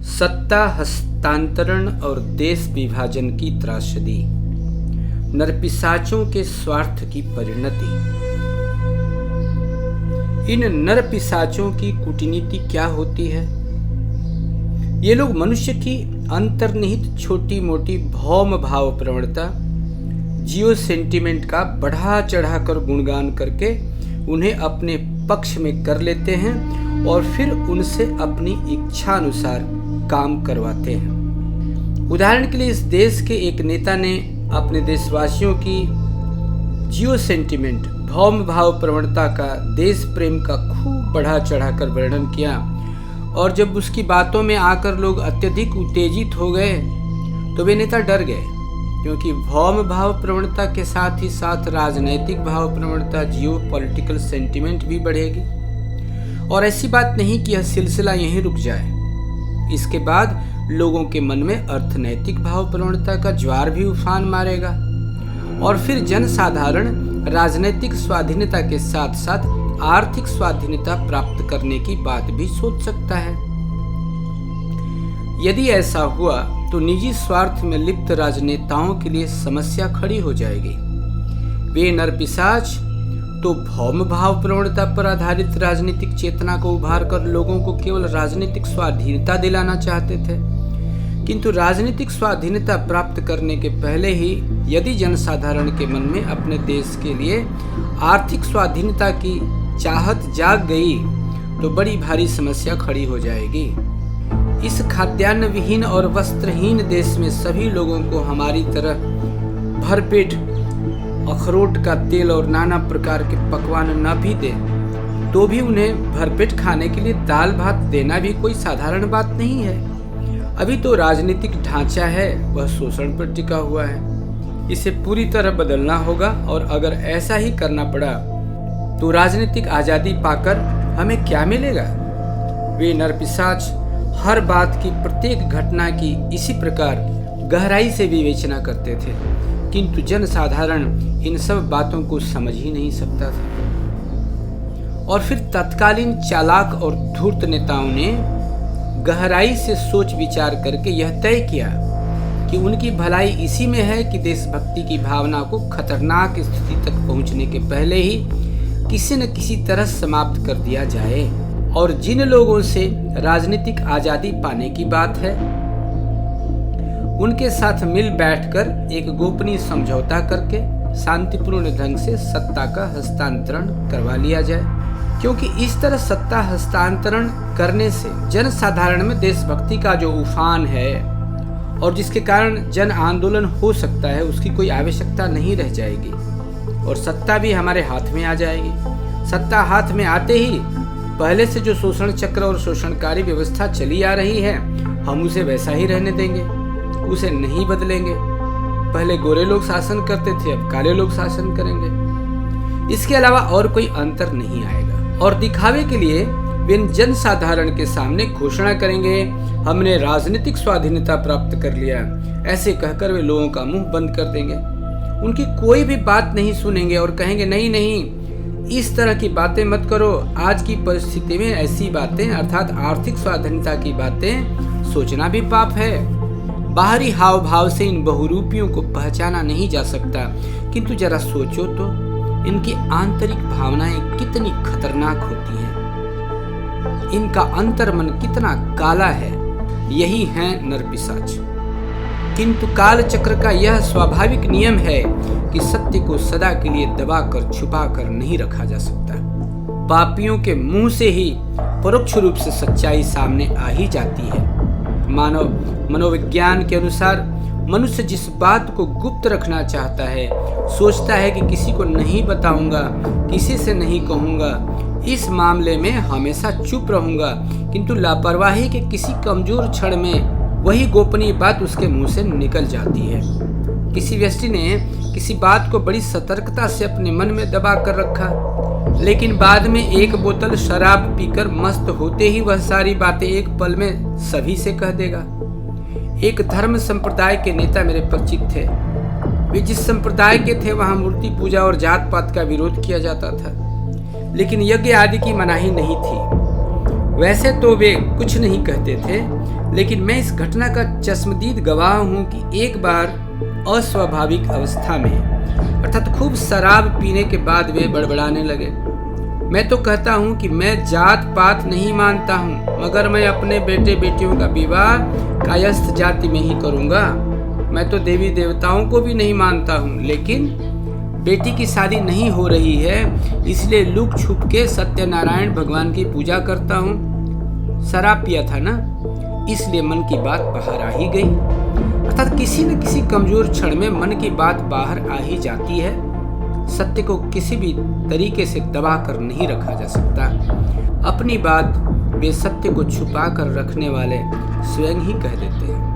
सत्ता हस्तांतरण और देश विभाजन की त्रासदी, नरपिशाचों के स्वार्थ की परिणति। इन नरपिशाचों की कूटनीति क्या होती है? ये लोग मनुष्य की अंतर्निहित छोटी मोटी भौम भाव प्रवणता, जियो सेंटिमेंट का बढ़ा चढ़ाकर गुणगान करके उन्हें अपने पक्ष में कर लेते हैं और फिर उनसे अपनी इच्छा अनुसार काम करवाते हैं। उदाहरण के लिए इस देश के एक नेता ने अपने देशवासियों की जियो सेंटिमेंट, भौम भाव प्रवणता का, देश प्रेम का खूब बढ़ा चढ़ाकर वर्णन किया और जब उसकी बातों में आकर लोग अत्यधिक उत्तेजित हो गए तो वे नेता डर गए, क्योंकि भौम भाव प्रवणता के साथ ही साथ राजनैतिक भाव प्रवणता, जियो पॉलिटिकल सेंटिमेंट भी बढ़ेगी। और ऐसी बात नहीं कि यह सिलसिला यहीं रुक जाए। इसके बाद लोगों के मन में अर्थनैतिक भाव प्रवणता का ज्वार भी उफान मारेगा और फिर जनसाधारण राजनैतिक स्वाधीनता के साथ साथ आर्थिक स्वाधीनता प्राप्त करने की बात भी सोच सकता है। यदि ऐसा हुआ तो निजी स्वार्थ में लिप्त राजनेताओं के लिए समस्या खड़ी हो जाएगी। वे नरपिशाच तो भौम भाव प्रवणता पर आधारित राजनीतिक चेतना को उभार कर लोगों को केवल राजनीतिक स्वाधीनता दिलाना चाहते थे, किंतु राजनीतिक स्वाधीनता प्राप्त करने के पहले ही यदि जनसाधारण के मन में अपने देश के लिए आर्थिक स्वाधीनता की चाहत जाग गई तो बड़ी भारी समस्या खड़ी हो जाएगी। इस खाद्यान्न विहीन और वस्त्रहीन देश में सभी लोगों को हमारी तरह भरपेट अखरोट का तेल और नाना प्रकार के पकवान न भी दे तो भी उन्हें भरपेट खाने के लिए दाल भात देना भी कोई साधारण बात नहीं है। अभी तो राजनीतिक ढांचा है वह शोषण पर टिका हुआ है, इसे पूरी तरह बदलना होगा और अगर ऐसा ही करना पड़ा तो राजनीतिक आज़ादी पाकर हमें क्या मिलेगा? वे नरपिशाच हर बात की, प्रत्येक घटना की इसी प्रकार गहराई से विवेचना करते थे, किंतु जनसाधारण इन सब बातों को समझ ही नहीं सकता था। और फिर तत्कालीन चालाक और धूर्त नेताओं ने गहराई से सोच विचार करके यह तय किया कि उनकी भलाई इसी में है कि देशभक्ति की भावना को खतरनाक स्थिति तक पहुंचने के पहले ही किसी न किसी तरह समाप्त कर दिया जाए। और जिन लोगों से राजनीतिक आज़ादी पाने की बात है उनके साथ मिल बैठकर एक गोपनीय समझौता करके शांतिपूर्ण ढंग से सत्ता का हस्तांतरण करवा लिया जाए, क्योंकि इस तरह सत्ता हस्तांतरण करने से जनसाधारण में देशभक्ति का जो उफान है और जिसके कारण जन आंदोलन हो सकता है उसकी कोई आवश्यकता नहीं रह जाएगी और सत्ता भी हमारे हाथ में आ जाएगी। सत्ता हाथ में आते ही पहले से जो शोषण चक्र और शोषणकारी व्यवस्था चली आ रही है हम उसे वैसा ही रहने देंगे, उसे नहीं बदलेंगे। पहले गोरे लोग शासन करते थे, अब काले लोग शासन करेंगे। इसके अलावा और कोई अंतर नहीं आएगा और दिखावे के लिए वे जनसाधारण के सामने घोषणा करेंगे हमने राजनीतिक स्वाधीनता प्राप्त कर लिया। ऐसे कहकर वे लोगों का मुंह बंद कर देंगे, उनकी कोई भी बात नहीं सुनेंगे और कहेंगे नहीं नहीं, इस तरह की बातें मत करो। आज की परिस्थिति में ऐसी बातें अर्थात आर्थिक स्वाधीनता की बातें सोचना भी पाप है। बाहरी हाव भाव से इन बहुरूपियों को पहचाना नहीं जा सकता, किंतु जरा सोचो तो इनकी आंतरिक भावनाएं कितनी खतरनाक होती हैं, इनका अंतर्मन कितना काला है। यही हैं नरपिशाच। किंतु काल चक्र का यह स्वाभाविक नियम है कि सत्य को सदा के लिए दबाकर छुपाकर नहीं रखा जा सकता। पापियों के मुंह से ही परोक्ष रूप से सच्चाई सामने आ ही जाती है। मानव मनोविज्ञान के अनुसार मनुष्य जिस बात को गुप्त रखना चाहता है, सोचता है कि किसी को नहीं बताऊंगा, किसी से नहीं कहूंगा, इस मामले में हमेशा चुप रहूंगा, किंतु लापरवाही के किसी कमजोर क्षण में वही गोपनीय बात उसके मुंह से निकल जाती है। किसी व्यक्ति ने किसी बात को बड़ी सतर्कता से अपने मन में दबा कर रखा, लेकिन बाद में एक बोतल शराब पीकर मस्त होते ही वह सारी बातें एक पल में सभी से कह देगा। एक धर्म संप्रदाय के नेता मेरे परिचित थे। वे जिस संप्रदाय के थे वहां मूर्ति पूजा और जात पात का विरोध किया जाता था, लेकिन यज्ञ आदि की मनाही नहीं थी। वैसे तो वे कुछ नहीं कहते थे, लेकिन मैं इस घटना का चश्मदीद गवाह हूँ कि एक बार अस्वाभाविक अवस्था में, अर्थात खूब शराब पीने के बाद वे बड़बड़ाने लगे। मैं तो कहता हूँ कि मैं जात पात नहीं मानता हूँ, मगर मैं अपने बेटे बेटियों का विवाह कायस्थ जाति में ही करूँगा। मैं तो देवी देवताओं को भी नहीं मानता हूँ, लेकिन बेटी की शादी नहीं हो रही है, इसलिए लुक छुप के सत्यनारायण भगवान की पूजा करता हूँ। शराब पिया था ना, इसलिए मन की बात बाहर आ ही गई। अर्थात किसी न किसी कमजोर क्षण में मन की बात बाहर आ ही जाती है। सत्य को किसी भी तरीके से दबा कर नहीं रखा जा सकता। अपनी बात वे सत्य को छुपा कर रखने वाले स्वयं ही कह देते हैं।